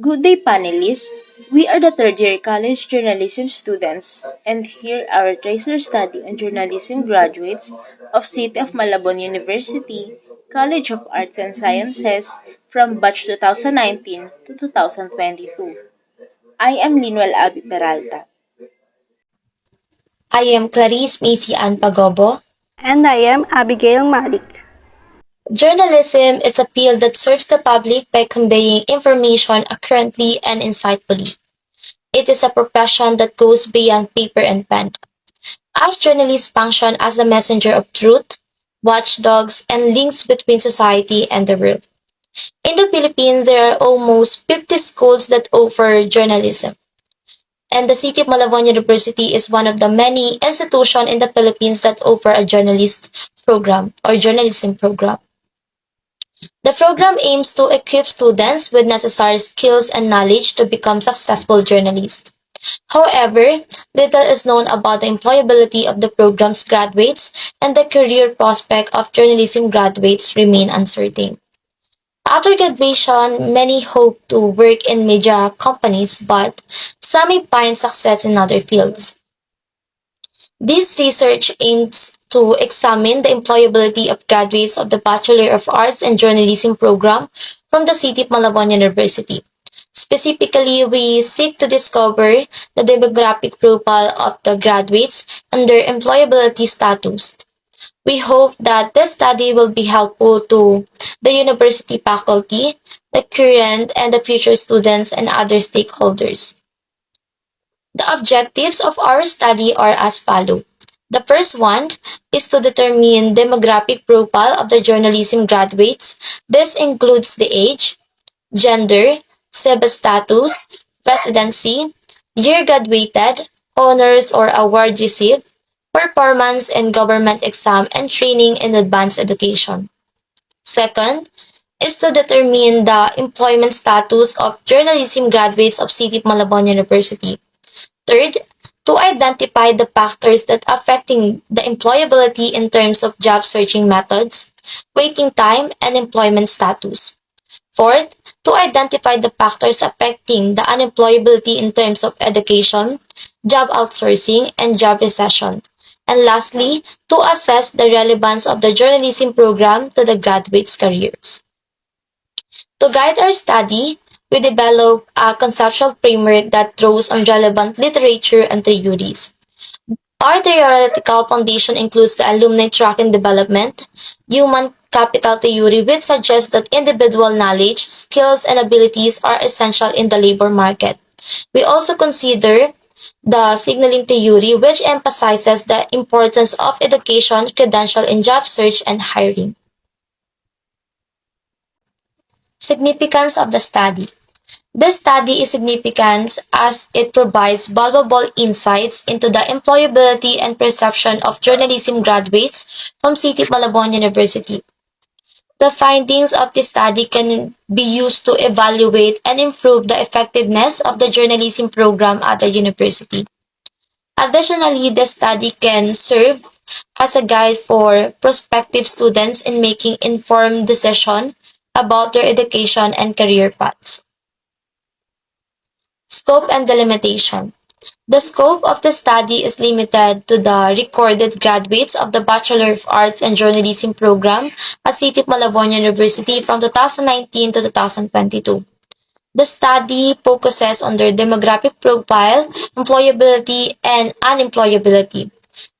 Good day, panelists. We are the third year college journalism students, and here our tracer study on journalism graduates of City of Malabon University, College of Arts and Sciences from batch 2019 to 2022. I am Linuel Abi Peralta. I am Clarice Macy Ann Pagobo. And I am Abigail Malik. Journalism is a field that serves the public by conveying information accurately and insightfully. It is a profession that goes beyond paper and pen. As journalists function as the messenger of truth, watchdogs, and links between society and the world. In the Philippines, there are almost 50 schools that offer journalism. And the City of Malabon University is one of the many institutions in the Philippines that offer a journalist program or journalism program. The program aims to equip students with necessary skills and knowledge to become successful journalists. However, little is known about the employability of the program's graduates, and the career prospect of journalism graduates remain uncertain. After graduation, many hope to work in media companies, but some may find success in other fields. This research aims to examine the employability of graduates of the Bachelor of Arts and Journalism program from the City of Malabon University. Specifically, we seek to discover the demographic profile of the graduates and their employability status. We hope that this study will be helpful to the university faculty, the current and the future students, and other stakeholders. The objectives of our study are as follows. The first one is to determine demographic profile of the journalism graduates. This includes the age, gender, civil status, residency, year graduated, honors or award received, performance in government exam and training in advanced education. Second is to determine the employment status of journalism graduates of City of Malabon University. Third, to identify the factors that affecting the employability in terms of job searching methods, waiting time, and employment status. Fourth, to identify the factors affecting the unemployability in terms of education, job outsourcing, and job recession. And lastly, to assess the relevance of the journalism program to the graduates' careers. To guide our study, we develop a conceptual framework that draws on relevant literature and theories. Our theoretical foundation includes the alumni tracking development, human capital theory, which suggests that individual knowledge, skills, and abilities are essential in the labor market. We also consider the signaling theory, which emphasizes the importance of education, credential in job search and hiring. Significance of the study. This study is significant as it provides valuable insights into the employability and perception of journalism graduates from City of Malabon University. The findings of this study can be used to evaluate and improve the effectiveness of the journalism program at the university. Additionally, the study can serve as a guide for prospective students in making informed decisions about their education and career paths. Scope and delimitation. The scope of the study is limited to the recorded graduates of the Bachelor of Arts and Journalism program at City of Malabon University from 2019 to 2022. The study focuses on their demographic profile, employability, and unemployability.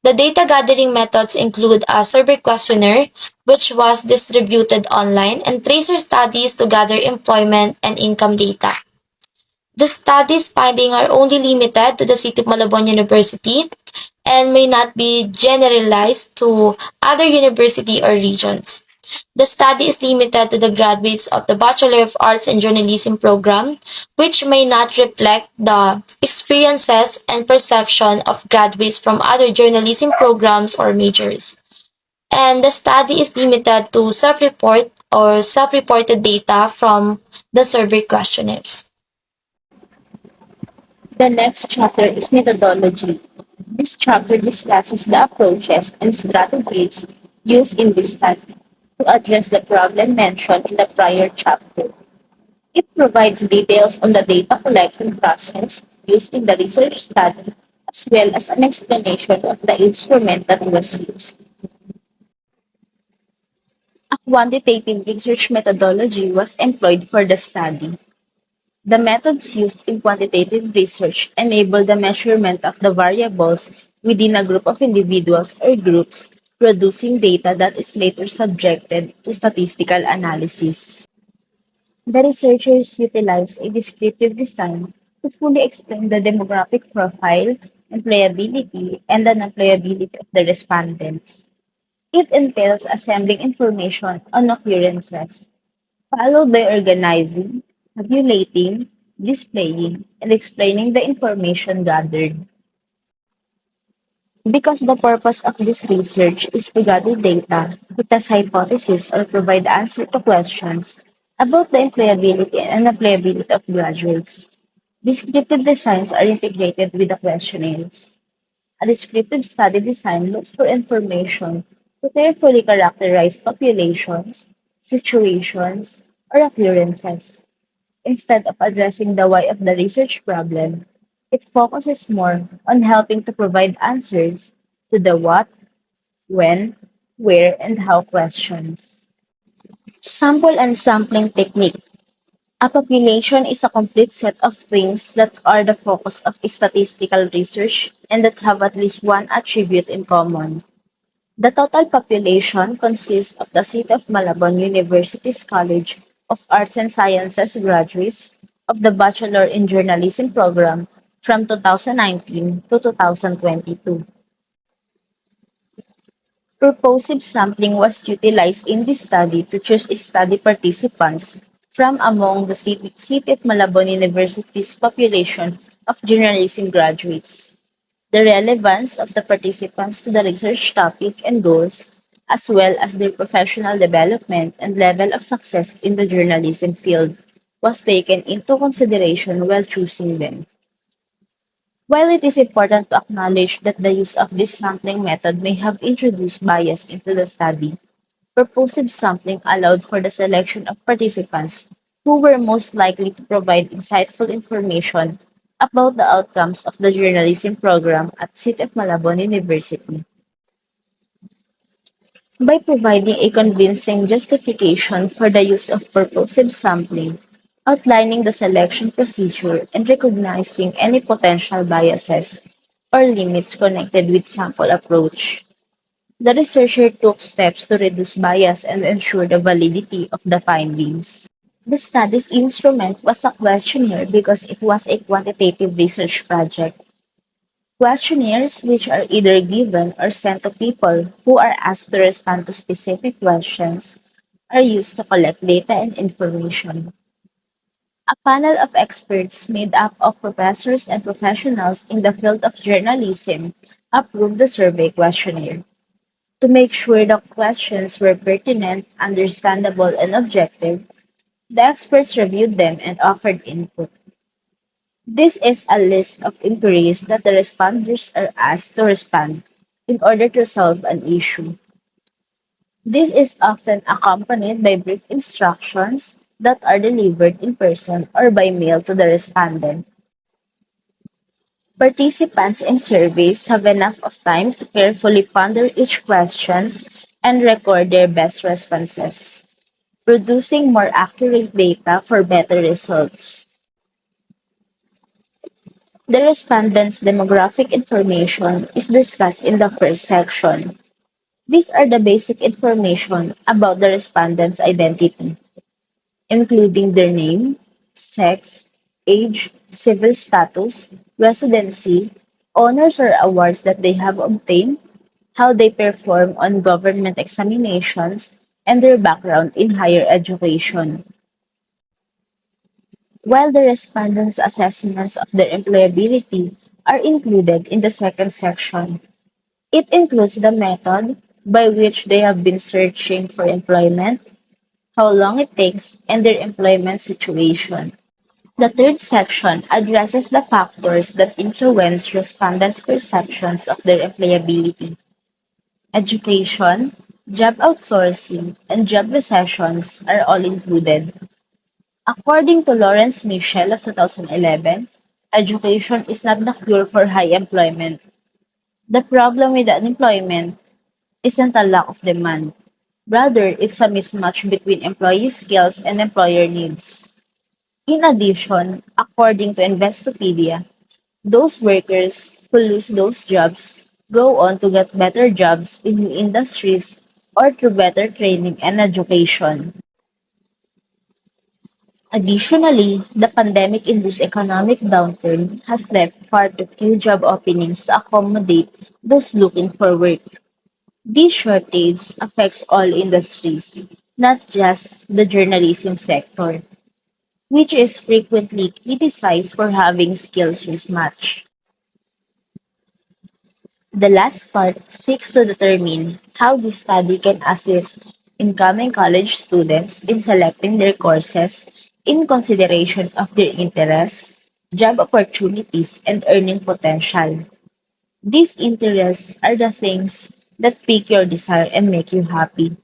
The data gathering methods include a survey questionnaire, which was distributed online, and tracer studies to gather employment and income data. The study's findings are only limited to the City of Malabon University and may not be generalized to other university or regions. The study is limited to the graduates of the Bachelor of Arts and Journalism program, which may not reflect the experiences and perception of graduates from other journalism programs or majors. And the study is limited to self-report or self-reported data from the survey questionnaires. The next chapter is methodology. This chapter discusses the approaches and strategies used in this study to address the problem mentioned in the prior chapter. It provides details on the data collection process used in the research study, as well as an explanation of the instrument that was used. A quantitative research methodology was employed for the study. The methods used in quantitative research enable the measurement of the variables within a group of individuals or groups, producing data that is later subjected to statistical analysis. The researchers utilize a descriptive design to fully explain the demographic profile, employability, and the non-employability of the respondents. It entails assembling information on occurrences, followed by organizing, tabulating, displaying, and explaining the information gathered. Because the purpose of this research is to gather data, to test hypotheses, or provide answers to questions about the employability and unemployability of graduates. Descriptive designs are integrated with the questionnaires. A descriptive study design looks for information to carefully characterize populations, situations, or occurrences. Instead of addressing the why of the research problem, it focuses more on helping to provide answers to the what, when, where, and how questions. Sample and sampling technique. A population is a complete set of things that are the focus of statistical research and that have at least one attribute in common. The total population consists of the City of Malabon University's College of Arts and Sciences graduates of the Bachelor in Journalism program from 2019 to 2022. Purposive sampling was utilized in this study to choose study participants from among the City of Malabon University's population of journalism graduates. The relevance of the participants to the research topic and goals, as well as their professional development and level of success in the journalism field, was taken into consideration while choosing them. While it is important to acknowledge that the use of this sampling method may have introduced bias into the study, purposive sampling allowed for the selection of participants who were most likely to provide insightful information about the outcomes of the journalism program at City of Malabon University. By providing a convincing justification for the use of purposive sampling, outlining the selection procedure, and recognizing any potential biases or limits connected with sample approach, the researcher took steps to reduce bias and ensure the validity of the findings. The study's instrument was a questionnaire because it was a quantitative research project. Questionnaires, which are either given or sent to people who are asked to respond to specific questions, are used to collect data and information. A panel of experts made up of professors and professionals in the field of journalism approved the survey questionnaire. To make sure the questions were pertinent, understandable, and objective, the experts reviewed them and offered input. This is a list of inquiries that the responders are asked to respond in order to solve an issue. This is often accompanied by brief instructions that are delivered in person or by mail to the respondent. Participants in surveys have enough of time to carefully ponder each questions and record their best responses, producing more accurate data for better results. The respondents' demographic information is discussed in the first section. These are the basic information about the respondent's identity, including their name, sex, age, civil status, residency, honors or awards that they have obtained, how they perform on government examinations, and their background in higher education. While the respondents' assessments of their employability are included in the second section, it includes the method by which they have been searching for employment, how long it takes, and their employment situation. The third section addresses the factors that influence respondents' perceptions of their employability. Education, job outsourcing, and job recessions are all included. According to Lawrence Michel of 2011, education is not the cure for high employment. The problem with unemployment isn't a lack of demand. Rather, it's a mismatch between employee skills and employer needs. In addition, according to Investopedia, those workers who lose those jobs go on to get better jobs in new industries or through better training and education. Additionally, the pandemic-induced economic downturn has left far too few job openings to accommodate those looking for work. This shortage affects all industries, not just the journalism sector, which is frequently criticized for having skills mismatch. The last part seeks to determine how this study can assist incoming college students in selecting their courses in consideration of their interests, job opportunities, and earning potential. These interests are the things that pique your desire and make you happy.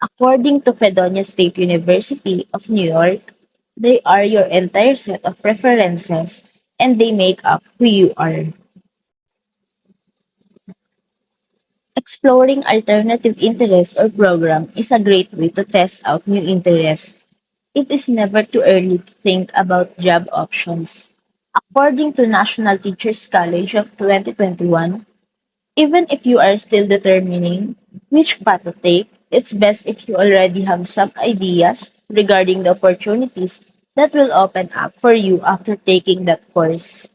According to Fredonia State University of New York, they are your entire set of preferences and they make up who you are. Exploring alternative interests or program is a great way to test out new interests. It is never too early to think about job options. According to National Teachers College of 2021, even if you are still determining which path to take, it's best if you already have some ideas regarding the opportunities that will open up for you after taking that course.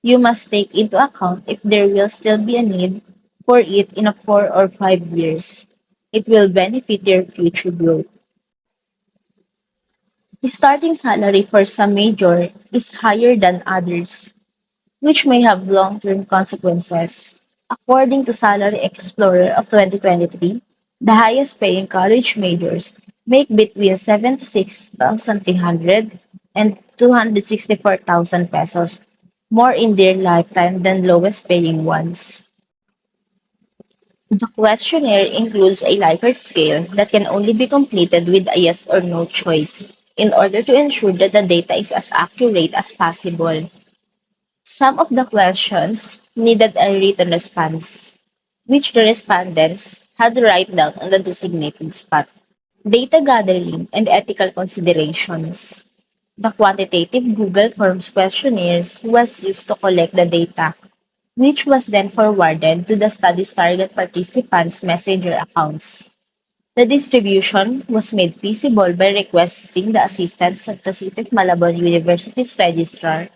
You must take into account if there will still be a need for it in a 4 or 5 years. It will benefit your future growth. The starting salary for some major is higher than others, which may have long-term consequences. According to Salary Explorer of 2023, the highest paying college majors make between 76,300 and 264,000 pesos more in their lifetime than lowest paying ones. The questionnaire includes a Likert scale that can only be completed with a yes or no choice in order to ensure that the data is as accurate as possible. Some of the questions needed a written response, which the respondents had to write down on the designated spot. Data gathering and ethical considerations. The quantitative Google Forms questionnaires was used to collect the data, which was then forwarded to the study's target participants' messenger accounts. The distribution was made feasible by requesting the assistance of the City of Malabon University's registrar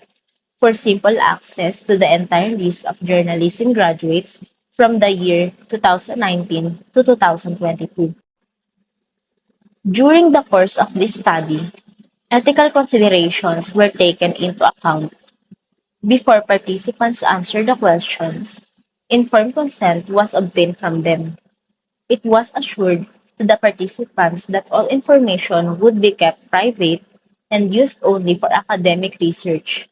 for simple access to the entire list of journalism graduates from the year 2019 to 2022. During the course of this study, ethical considerations were taken into account. Before participants answered the questions, informed consent was obtained from them. It was assured to the participants that all information would be kept private and used only for academic research.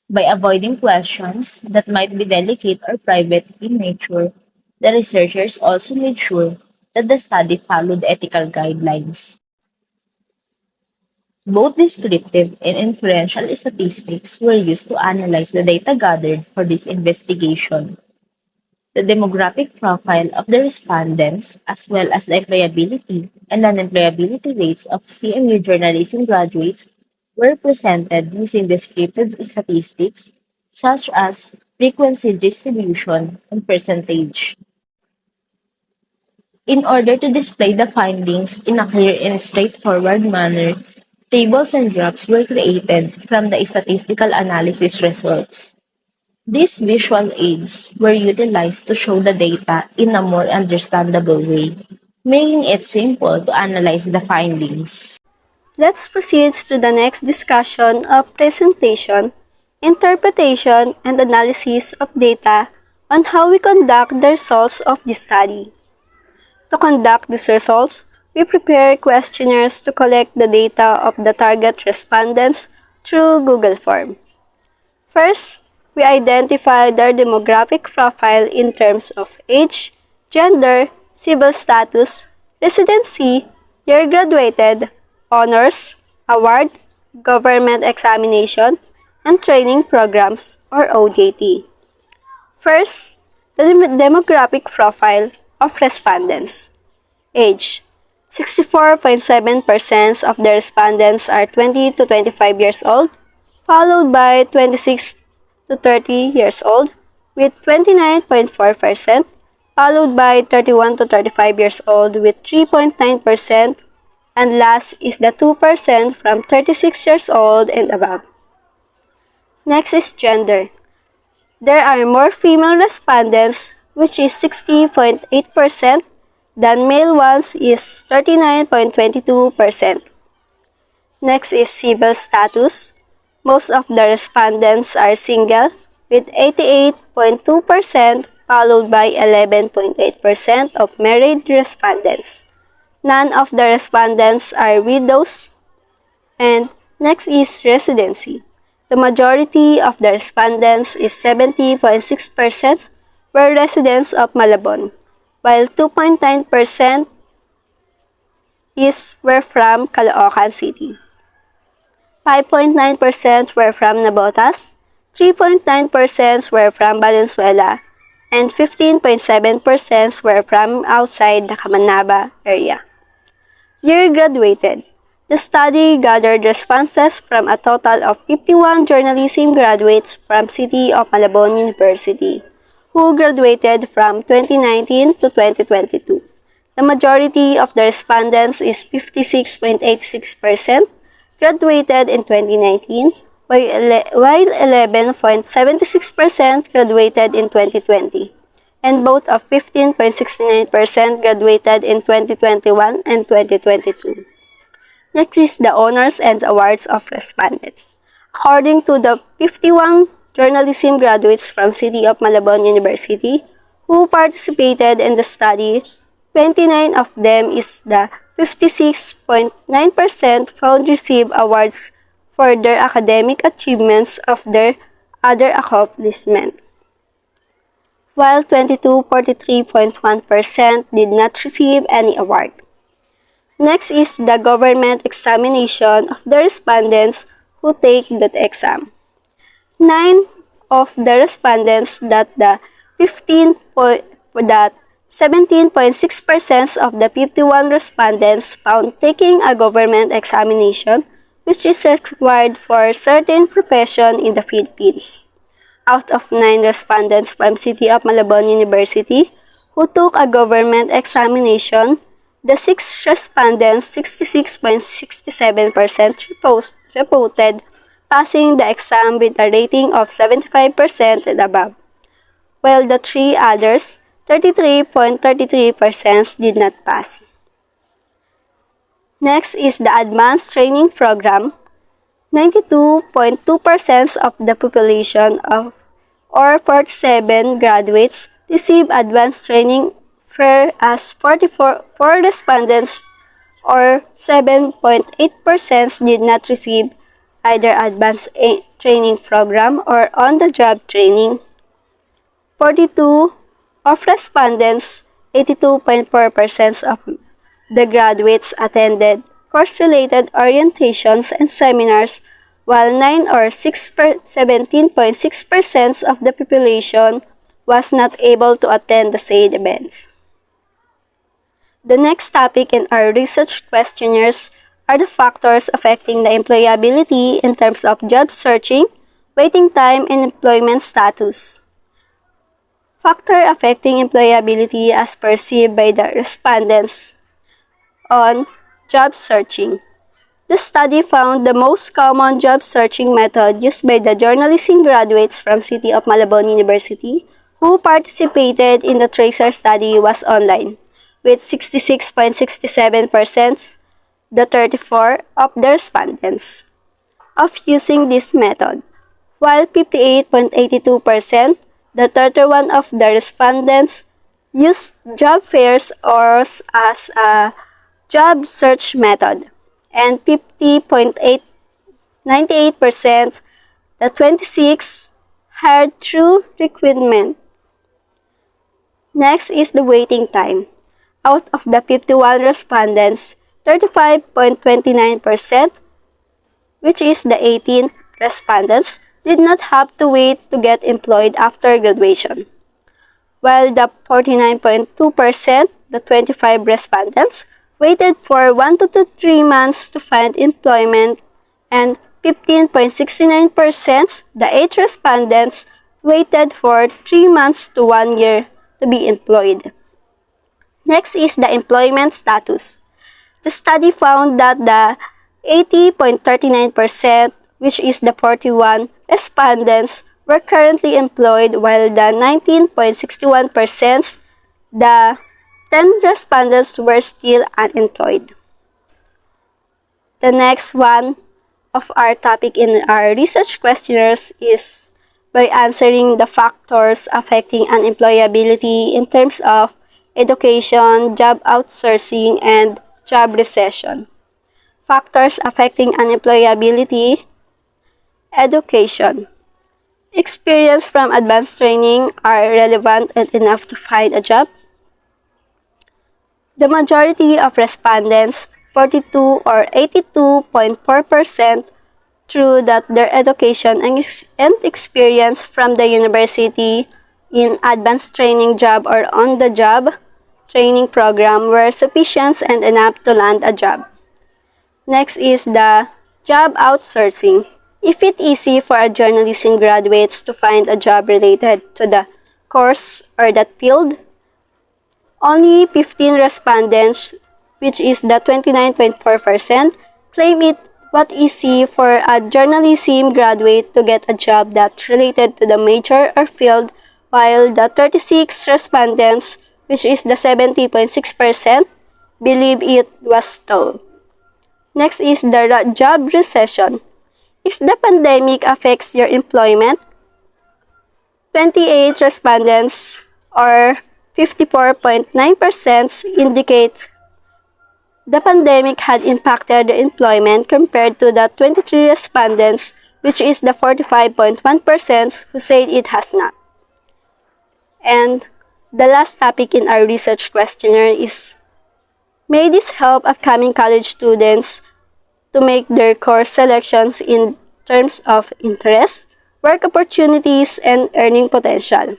By avoiding questions that might be delicate or private in nature, the researchers also made sure that the study followed ethical guidelines. Both descriptive and inferential statistics were used to analyze the data gathered for this investigation. The demographic profile of the respondents, as well as the employability and unemployability rates of CMU journalism graduates, were presented using descriptive statistics such as frequency distribution and percentage. In order to display the findings in a clear and straightforward manner, tables and graphs were created from the statistical analysis results. These visual aids were utilized to show the data in a more understandable way, making it simple to analyze the findings. Let's proceed to the next discussion of presentation, interpretation, and analysis of data on how we conduct the results of this study. To conduct these results, we prepare questionnaires to collect the data of the target respondents through Google Form. First, we identify their demographic profile in terms of age, gender, civil status, residency, year graduated, honors, award, government examination, and training programs or OJT. First, the demographic profile of respondents. Age: 64.7% of the respondents are 20 to 25 years old, followed by 26 to 30 years old with 29.4%, followed by 31 to 35 years old with 3.9%, and last is the 2% from 36 years old and above. Next is gender. There are more female respondents, which is 60.8%, than male ones is 39.22%. Next is civil status. Most of the respondents are single with 88.2%, followed by 11.8% of married respondents. None of the respondents are widows. And next is residency. The majority of the respondents is 70.6% were residents of Malabon, while 2.9% were from Caloocan City. 5.9% were from Navotas, 3.9% were from Valenzuela, and 15.7% were from outside the Camanaba area. Year graduated. The study gathered responses from a total of 51 journalism graduates from City of Malabon University, who graduated from 2019 to 2022. The majority of the respondents is 56.86% graduated in 2019, while 11.76% graduated in 2020, and both of 15.69% graduated in 2021 and 2022. Next is the honors and awards of respondents. According to the 51 journalism graduates from City of Malabon University who participated in the study, 29 of them is the 56.9% found receive awards for their academic achievements of their other accomplishment, while 43.1% did not receive any award. Next is the government examination of the respondents who take that exam. 9 of the respondents that 17.6% of the 51 respondents found taking a government examination which is required for certain profession in the Philippines. Out of 9 respondents from City of Malabon University who took a government examination, the 6 respondents, 66.67%, reported passing the exam with a rating of 75% and above, while the 3 others, 33.33%, did not pass. Next is the advanced training program. 92.2% of the population or 47 graduates receive advanced training, whereas 44 respondents or 7.8% did not receive either advanced training program or on-the-job training. 42 of respondents, 82.4% of the graduates attended course-related orientations and seminars, while 9 or 17.6% of the population was not able to attend the said events. The next topic in our research questionnaires are the factors affecting the employability in terms of job searching, waiting time, and employment status. Factor affecting employability as perceived by the respondents on job searching. The study found the most common job searching method used by the journalism graduates from City of Malabon University who participated in the tracer study was online, with 66.67%, the 34 of the respondents, of using this method, while 58.82%, the 31 of the respondents, used job fairs or as a job search method, and 50.98%, the 26, hired through recruitment. Next is the waiting time. Out of the 51 respondents, 35.29% which is the 18 respondents, did not have to wait to get employed after graduation, while the 49.2%, the 25 respondents, waited for 1 to 3 months to find employment, and 15.69%, the 8 respondents, waited for 3 months to 1 year to be employed. Next is the employment status. The study found that the 80.39%, which is the 41 respondents, were currently employed, while the 19.61%, the 10 respondents, were still unemployed. The next one of our topic in our research questionnaires is by answering the factors affecting unemployability in terms of education, job outsourcing, and job recession. Factors affecting unemployability: education. Experience from advanced training are relevant and enough to find a job. The majority of respondents, 42 or 82.4%, true that their education and experience from the university in advanced training job or on-the-job training program were sufficient and enough to land a job. Next is the job outsourcing. If it's easy for a journalism graduates to find a job related to the course or that field, only 15 respondents, which is the 29.4%, claim it was easy for a journalism graduate to get a job that's related to the major or field, while the 36 respondents, which is the 70.6%, believe it was tough. Next is the job recession. If the pandemic affects your employment, 28 respondents or 54.9% indicate the pandemic had impacted their employment compared to the 23 respondents, which is the 45.1% who said it has not. And the last topic in our research questionnaire is, may this help upcoming college students to make their course selections in terms of interest, work opportunities, and earning potential.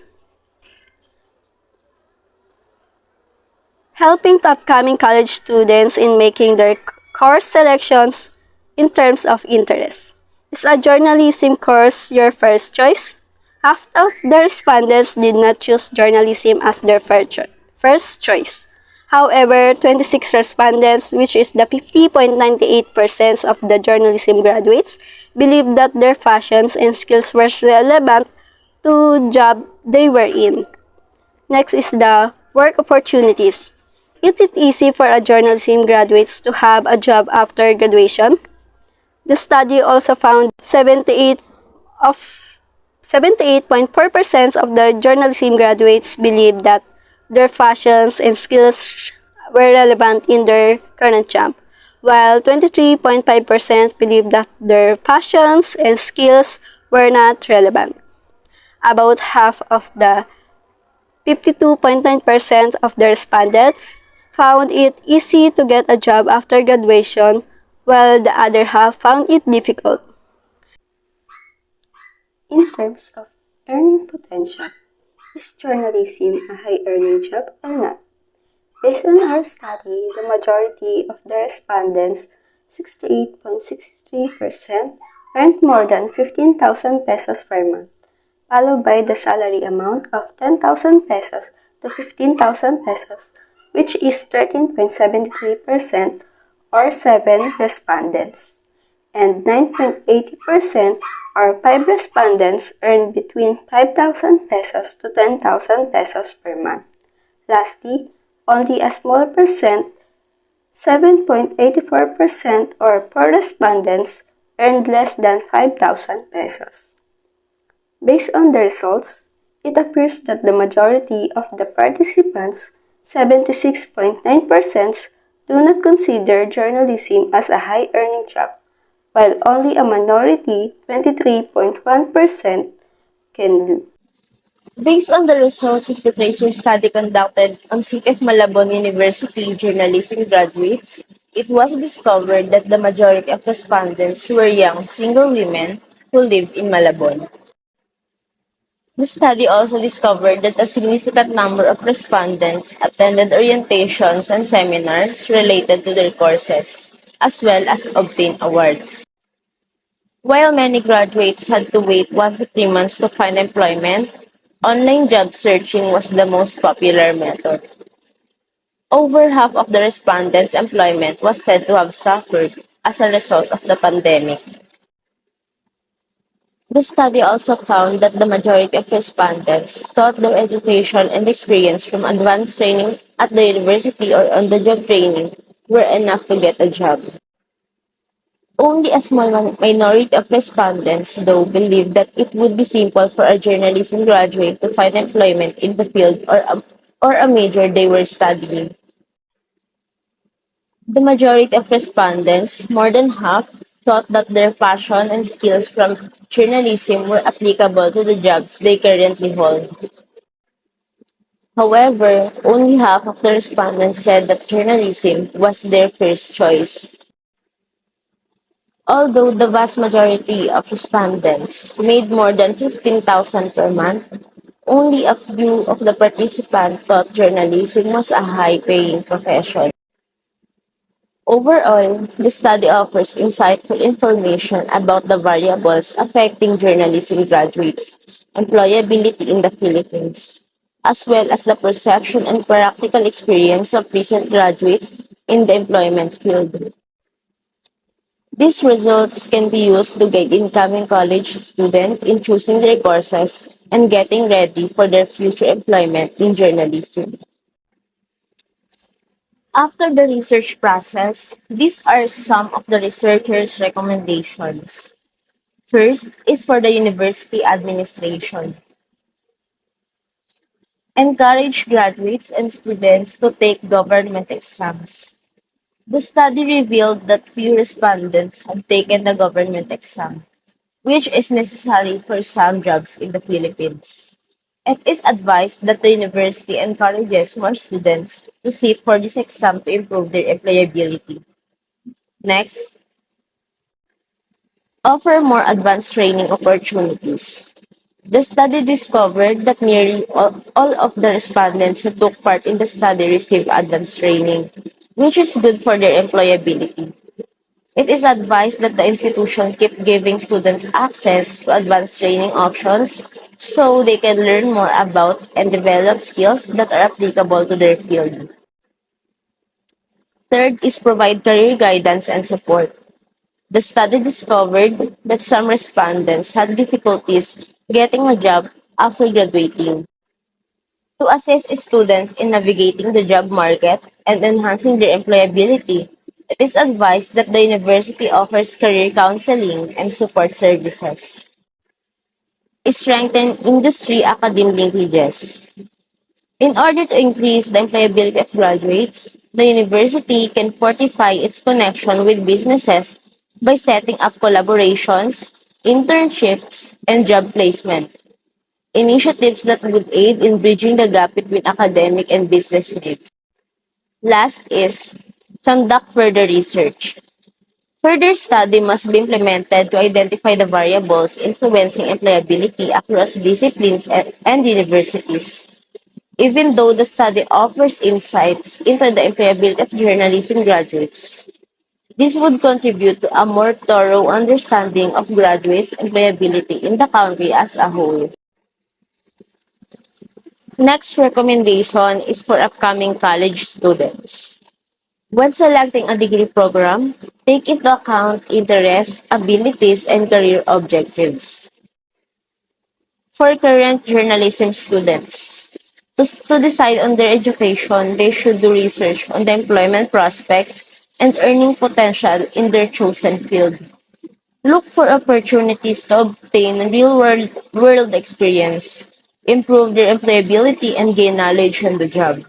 Helping to upcoming college students in making their course selections in terms of interest. Is a journalism course your first choice? Half of the respondents did not choose journalism as their first choice. However, 26 respondents, which is the 50.98% of the journalism graduates, believed that their passions and skills were relevant to job they were in. Next is the work opportunities. Is it easy for a journalism graduates to have a job after graduation? The study also found 78.4% of the journalism graduates believe that their passions and skills were relevant in their current job, while 23.5% believe that their passions and skills were not relevant. About half of the 52.9% of the respondents found it easy to get a job after graduation, while the other half found it difficult. In terms of earning potential, is journalism a high-earning job or not? Based on our study, the majority of the respondents, 68.63%, earned more than 15,000 pesos per month, followed by the salary amount of 10,000 pesos to 15,000 pesos, which is 13.73% or 7 respondents, and 9.80% or 5 respondents earned between 5,000 pesos to 10,000 pesos per month. Lastly, only a small percent, 7.84% or 4 respondents earned less than 5,000 pesos. Based on the results, it appears that the majority of the participants, 76.9%, do not consider journalism as a high-earning job, while only a minority, 23.1%, can do. Based on the results of the tracer study conducted on City of Malabon University journalism graduates, it was discovered that the majority of respondents were young single women who lived in Malabon. The study also discovered that a significant number of respondents attended orientations and seminars related to their courses, as well as obtained awards. While many graduates had to wait 1 to 3 months to find employment, online job searching was the most popular method. Over half of the respondents' employment was said to have suffered as a result of the pandemic. The study also found that the majority of respondents thought their education and experience from advanced training at the university or on-the-job training were enough to get a job. Only a small minority of respondents, though, believed that it would be simple for a journalism graduate to find employment in the field or a major they were studying. The majority of respondents, more than half, thought that their passion and skills from journalism were applicable to the jobs they currently hold. However, only half of the respondents said that journalism was their first choice. Although the vast majority of respondents made more than 15,000 per month, only a few of the participants thought journalism was a high-paying profession. Overall, the study offers insightful information about the variables affecting journalism graduates' employability in the Philippines, as well as the perception and practical experience of recent graduates in the employment field. These results can be used to guide incoming college students in choosing their courses and getting ready for their future employment in journalism. After the research process, these are some of the researchers' recommendations. First is for the university administration. Encourage graduates and students to take government exams. The study revealed that few respondents had taken the government exam, which is necessary for some jobs in the Philippines. It is advised that the university encourages more students to sit for this exam to improve their employability. Next, offer more advanced training opportunities. The study discovered that nearly all of the respondents who took part in the study received advanced training, which is good for their employability. It is advised that the institution keep giving students access to advanced training options so they can learn more about and develop skills that are applicable to their field. Third is provide career guidance and support. The study discovered that some respondents had difficulties getting a job after graduating. To assist students in navigating the job market and enhancing their employability, it is advised that the university offers career counseling and support services. Strengthen industry academic linkages. In order to increase the employability of graduates, the university can fortify its connection with businesses by setting up collaborations, internships, and job placement. Initiatives that would aid in bridging the gap between academic and business needs. Last is conduct further research. Further study must be implemented to identify the variables influencing employability across disciplines and universities. Even though the study offers insights into the employability of journalism graduates, this would contribute to a more thorough understanding of graduates' employability in the country as a whole. Next recommendation is for upcoming college students. When selecting a degree program, take into account interests, abilities, and career objectives. For current journalism students, to decide on their education, they should do research on the employment prospects and earning potential in their chosen field. Look for opportunities to obtain real world experience, improve their employability, and gain knowledge on the job.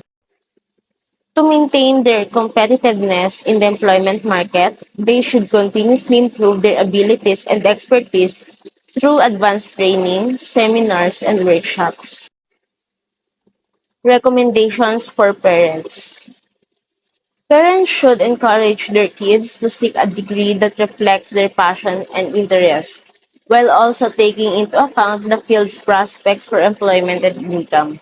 To maintain their competitiveness in the employment market, they should continuously improve their abilities and expertise through advanced training, seminars, and workshops. Recommendations for parents. Parents should encourage their kids to seek a degree that reflects their passion and interest, while also taking into account the field's prospects for employment and income.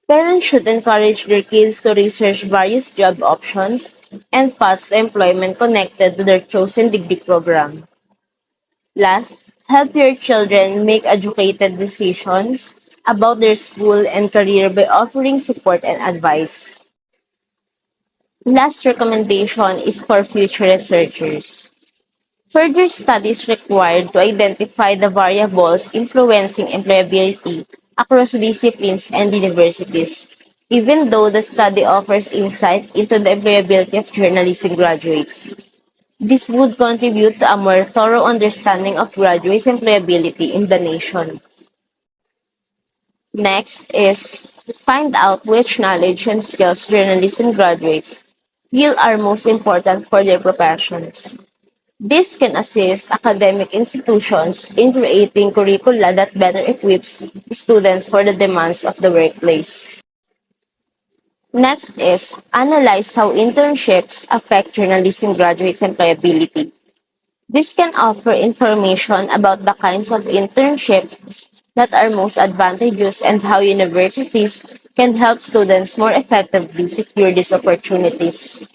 Parents should encourage their kids to research various job options and paths to employment connected to their chosen degree program. Last, help your children make educated decisions about their school and career by offering support and advice. Last recommendation is for future researchers. Further studies required to identify the variables influencing employability across disciplines and universities, even though the study offers insight into the employability of journalism graduates. This would contribute to a more thorough understanding of graduates' employability in the nation. Next is find out which knowledge and skills journalism graduates feel are most important for their professions. This can assist academic institutions in creating curricula that better equips students for the demands of the workplace. Next is analyze how internships affect journalism graduates' employability. This can offer information about the kinds of internships that are most advantageous and how universities can help students more effectively secure these opportunities.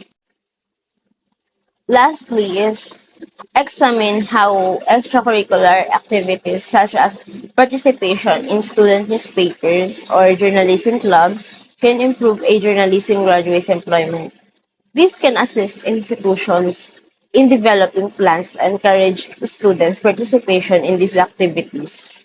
Lastly is examine how extracurricular activities such as participation in student newspapers or journalism clubs can improve a journalism graduate's employment. This can assist institutions in developing plans to encourage students' participation in these activities.